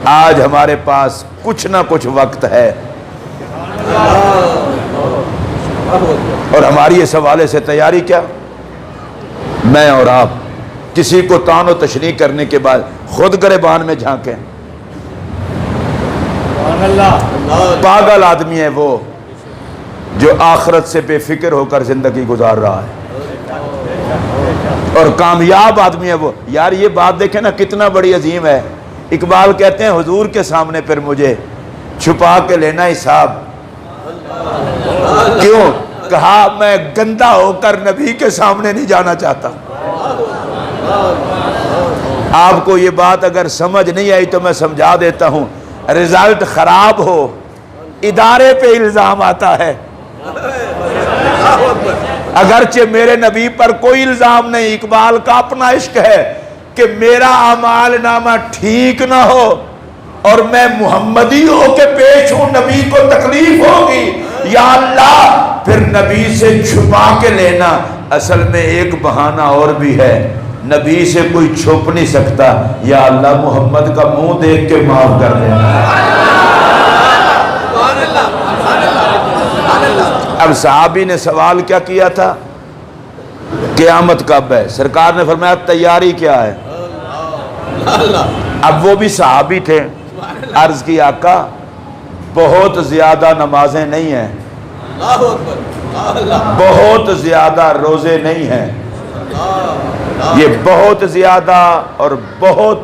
آج ہمارے پاس کچھ نہ کچھ وقت ہے، اور ہماری اس حوالے سے تیاری کیا؟ میں اور آپ کسی کو تان و تشریح کرنے کے بعد خود گریبان میں جھانکیں۔ پاگل آدمی ہے وہ جو آخرت سے بے فکر ہو کر زندگی گزار رہا ہے، اور کامیاب آدمی ہے وہ۔ یار یہ بات دیکھیں نا کتنا بڑی عظیم ہے۔ اقبال کہتے ہیں حضور کے سامنے پھر مجھے چھپا کے لینا حساب، کیوں؟ کہا میں گندا ہو کر نبی کے سامنے نہیں جانا چاہتا۔ آپ کو یہ بات اگر سمجھ نہیں آئی تو میں سمجھا دیتا ہوں۔ رزلٹ خراب ہو، ادارے پہ الزام آتا ہے، اگرچہ میرے نبی پر کوئی الزام نہیں۔ اقبال کا اپنا عشق ہے کہ میرا اعمال نامہ ٹھیک نہ ہو اور میں محمدی ہو کے پیش ہوں، نبی کو تکلیف ہوگی، یا اللہ پھر نبی سے چھپا کے لینا۔ اصل میں ایک بہانہ اور بھی ہے، نبی سے کوئی چھپ نہیں سکتا، یا اللہ محمد کا منہ دیکھ کے معاف کر دینا۔ اب صحابی نے سوال کیا کیا تھا؟ قیامت کب ہے؟ سرکار نے فرمایا تیاری کیا ہے؟ اب وہ بھی صحابی تھے، عرض کی آقا بہت زیادہ نمازیں نہیں ہیں، بہت زیادہ روزے نہیں ہیں، یہ بہت زیادہ اور بہت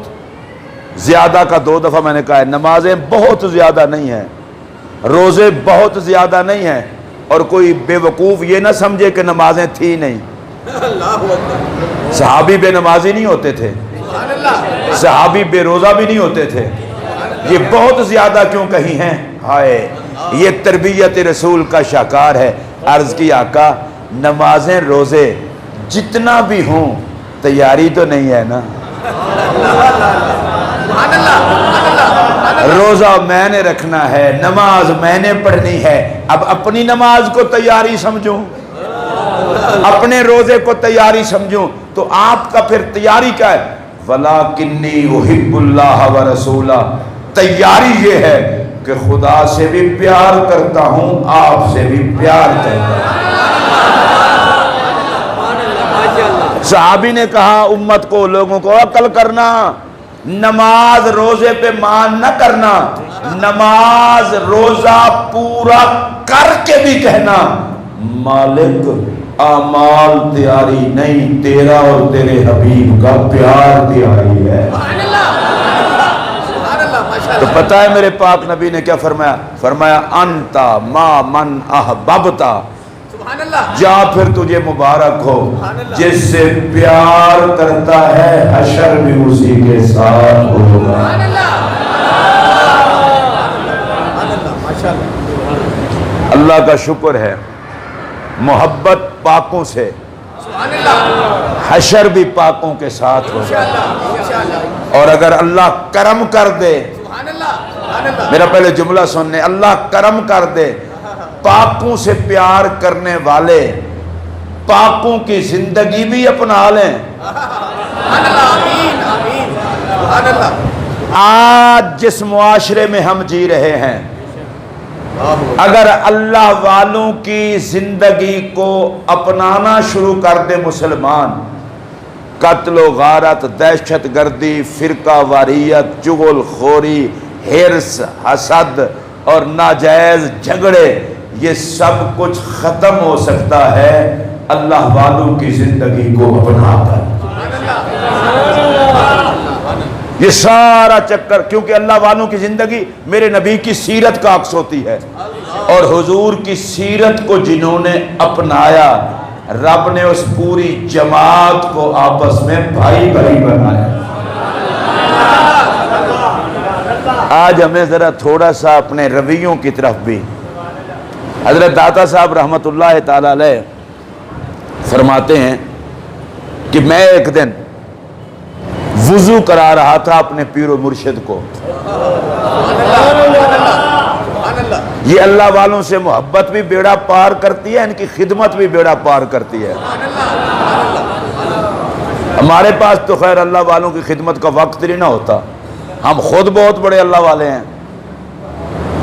زیادہ کا 2 دفعہ میں نے کہا ہے۔ نمازیں بہت زیادہ نہیں ہیں، روزے بہت زیادہ نہیں ہیں، اور کوئی بے وقوف یہ نہ سمجھے کہ نمازیں تھی نہیں۔ صحابی بے نمازی نہیں ہوتے تھے، صحابی بے روزہ بھی نہیں ہوتے تھے، یہ بہت زیادہ کیوں کہی ہیں؟ ہائے یہ تربیت رسول کا شاہکار ہے۔ عرض کی آقا نمازیں روزے جتنا بھی ہوں تیاری تو نہیں ہے نا۔ روزہ میں نے رکھنا ہے، نماز میں نے پڑھنی ہے، اب اپنی نماز کو تیاری سمجھوں، اپنے روزے کو تیاری سمجھوں، تو آپ کا پھر تیاری کیا ہے؟ وَلَكِنِّي أُحِبُّ اللَّهَ وَرَسُولَهُ۔ تیاری یہ ہے کہ خدا سے بھی پیار کرتا ہوں، آپ سے بھی پیار کرتا ہوں۔ صحابی نے کہا امت کو، لوگوں کو عقل کرنا، نماز روزے پہ مان نہ کرنا، نماز روزہ پورا کر کے بھی کہنا مالک اعمال تیاری نہیں، تیرا اور تیرے حبیب کا پیار تیاری ہے۔ تو پتہ ہے میرے پاک نبی نے کیا فرمایا؟ فرمایا انتا ما من احببتا، جا پھر تجھے مبارک ہو جس سے پیار کرتا ہے، حشر بھی اسی کے ساتھ ہوگا۔ اللہ کا شکر ہے، محبت پاکوں سے، حشر بھی پاکوں کے ساتھ ہوگا۔ اور اگر اللہ کرم کر دے، میرا پہلے جملہ سننے، اللہ کرم کر دے، پاکوں سے پیار کرنے والے پاکوں کی زندگی بھی اپنا لیں۔ آج جس معاشرے میں ہم جی رہے ہیں، اگر اللہ والوں کی زندگی کو اپنانا شروع کر دے مسلمان، قتل و غارت، دہشت گردی، فرقہ واریت، چغل خوری، حرص، حسد اور ناجائز جھگڑے، یہ سب کچھ ختم ہو سکتا ہے اللہ والوں کی زندگی کو اپنا کر۔ یہ سارا چکر، کیونکہ اللہ والوں کی زندگی میرے نبی کی سیرت کا عکس ہوتی ہے، اور حضور کی سیرت کو جنہوں نے اپنایا، رب نے اس پوری جماعت کو آپس میں بھائی بھائی بنایا۔ آج ہمیں ذرا تھوڑا سا اپنے رویوں کی طرف بھی، حضرت داتا صاحب رحمت اللہ تعالی علیہ فرماتے ہیں کہ میں ایک دن وضو کرا رہا تھا اپنے پیر و مرشد کو۔ یہ اللہ والوں سے محبت بھی بیڑا پار کرتی ہے، ان کی خدمت بھی بیڑا پار کرتی ہے۔ ہمارے پاس تو خیر اللہ والوں کی خدمت کا وقت نہیں نہ ہوتا، ہم خود بہت بڑے اللہ والے ہیں،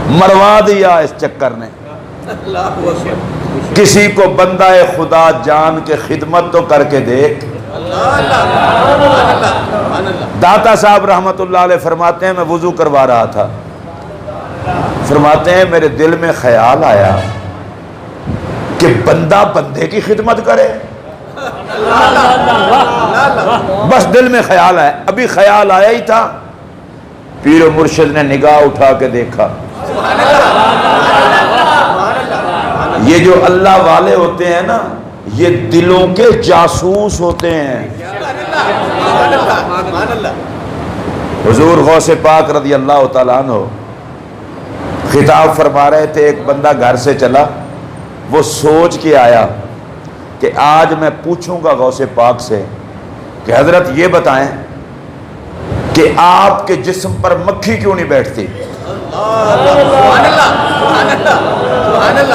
مروا دیا اس چکر نے۔ کسی کو بندہ خدا جان کے خدمت تو کر کے دیکھ۔ داتا صاحب رحمت اللہ علیہ فرماتے ہیں میں وضو کروا رہا تھا، فرماتے ہیں میرے دل میں خیال آیا کہ بندہ بندے کی خدمت کرے، بس دل میں خیال آیا، ابھی خیال آیا ہی تھا، پیر و مرشد نے نگاہ اٹھا کے دیکھا۔ یہ جو اللہ والے ہوتے ہیں نا، یہ دلوں کے جاسوس ہوتے ہیں۔ حضور غوث پاک رضی اللہ تعالیٰ عنہ خطاب فرما رہے تھے، ایک بندہ گھر سے چلا، وہ سوچ کے آیا کہ آج میں پوچھوں گا غوث پاک سے کہ حضرت یہ بتائیں کہ آپ کے جسم پر مکھی کیوں نہیں بیٹھتی؟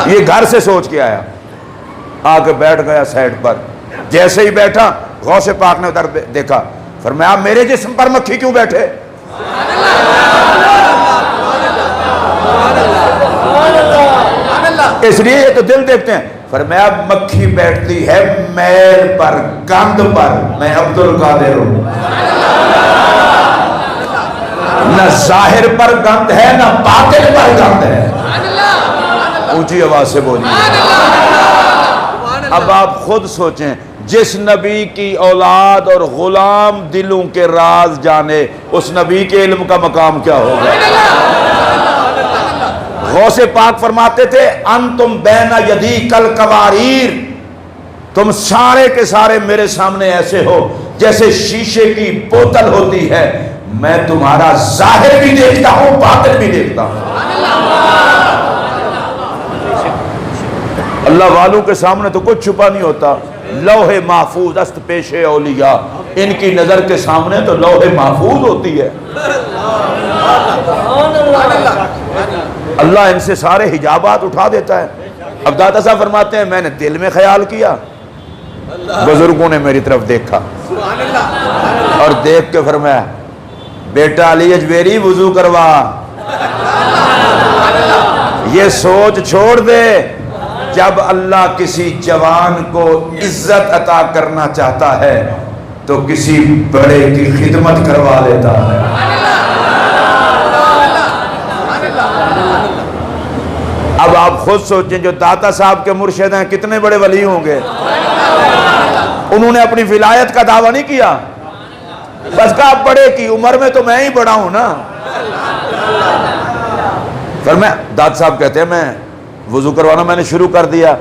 یہ گھر سے سوچ کے آیا، آ کے بیٹھ گیا سائڈ پر، جیسے ہی بیٹھا غوث پاک نے ادھر دیکھا، فرمایا آپ میرے جسم پر مکھی کیوں بیٹھے؟ اس لیے یہ تو دل دیکھتے ہیں، فرمایا مکھی بیٹھتی ہے میل پر، گند پر، میں عبد القادر ہوں، نہ ظاہر پر گند ہے نہ باطن پر گند ہے۔ اونچی آواز سے بولیے۔ اب آپ خود سوچیں، جس نبی کی اولاد اور غلام دلوں کے راز جانے، اس نبی کے علم کا مقام کیا ہوگا؟ غوث پاک فرماتے تھے انتم بین یدی کل قواریر، تم سارے کے سارے میرے سامنے ایسے ہو جیسے شیشے کی بوتل ہوتی ہے، میں تمہارا ظاہر بھی دیکھتا ہوں باطن بھی دیکھتا ہوں۔ اللہ والوں کے سامنے تو کچھ چھپا نہیں ہوتا، لوح محفوظ است پیش اولیاء، ان کی نظر کے سامنے تو لوح محفوظ ہوتی ہے۔ اللہ ان سے سارے حجابات اٹھا دیتا ہے۔ اب داتا صاحب فرماتے ہیں میں نے دل میں خیال کیا، بزرگوں نے میری طرف دیکھا اور دیکھ کے فرمایا بیٹا علی اجویری وضو کروا، یہ سوچ چھوڑ دے، جب اللہ کسی جوان کو عزت عطا کرنا چاہتا ہے تو کسی بڑے کی خدمت کروا لیتا ہے۔ اب آپ خود سوچیں جو داتا صاحب کے مرشد ہیں کتنے بڑے ولی ہوں گے، انہوں نے اپنی ولایت کا دعویٰ نہیں کیا، بس کہا بڑے کی عمر میں تو میں ہی بڑا ہوں نا۔ فرمایا داتا صاحب کہتے ہیں میں وضو کروانا میں نے شروع کر دیا،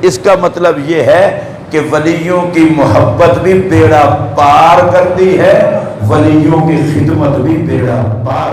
اس کا مطلب یہ ہے کہ ولیوں کی محبت بھی بیڑا پار کرتی ہے، ولیوں کی خدمت بھی بیڑا پار